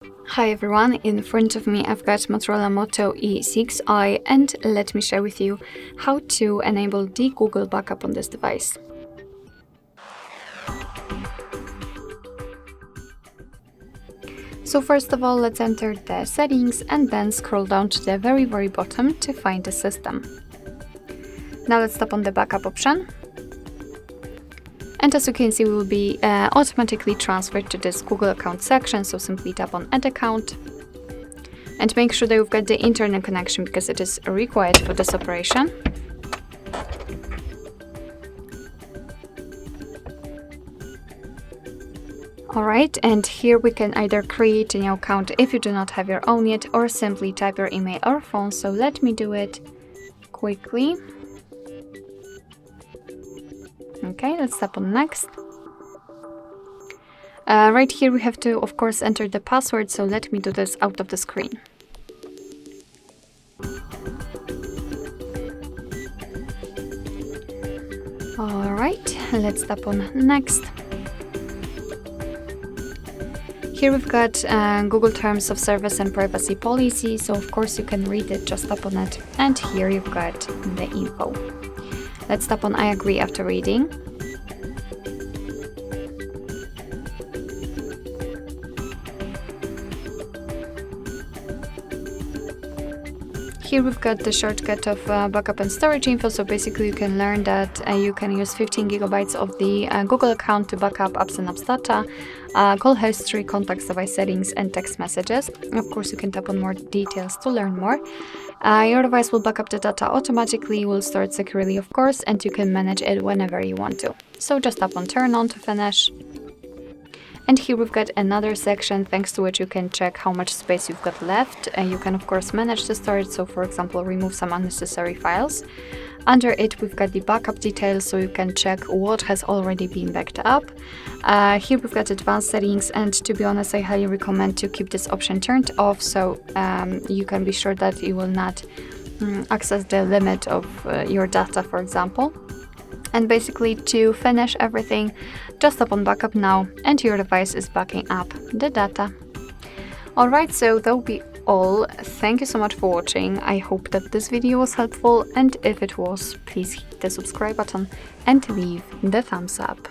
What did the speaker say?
Hi everyone, in front of me I've got Motorola Moto E6i, and let me share with you how to enable the Google backup on this device. So first of all, let's enter the settings and then scroll down to the very bottom to find the system. Now let's tap on the backup option. And as you can see, we will be automatically transferred to this Google account section, so simply tap on Add Account. And make sure that you've got the internet connection because it is required for this operation. Alright, and here we can either create a new account if you do not have your own yet, or simply type your email or phone, so let me do it quickly. Okay, let's tap on Next. Right here we have to, of course, enter the password, so let me do this out of the screen. Alright, let's tap on Next. Here we've got Google Terms of Service and Privacy Policy, so of course you can read it, just tap on it, and here you've got the info. Let's tap on I agree after reading. Here we've got the shortcut of backup and storage info, so basically you can learn that you can use 15 gigabytes of the Google account to backup apps and apps data, call history, contacts, device settings, and text messages. Of course, you can tap on more details to learn more. Your device will back up the data automatically, will store it securely, of course, and you can manage it whenever you want to. So just tap on Turn On to finish. And here we've got another section thanks to which you can check how much space you've got left. You can of course manage the storage, so for example remove some unnecessary files. Under it we've got the backup details, so you can check what has already been backed up. Here we've got advanced settings, and to be honest I highly recommend to keep this option turned off, so you can be sure that you will not access the limit of your data, for example. And basically to finish everything, just tap on backup now and your device is backing up the data. Alright, so that will be all. Thank you so much for watching. I hope that this video was helpful, and if it was, please hit the subscribe button and leave the thumbs up.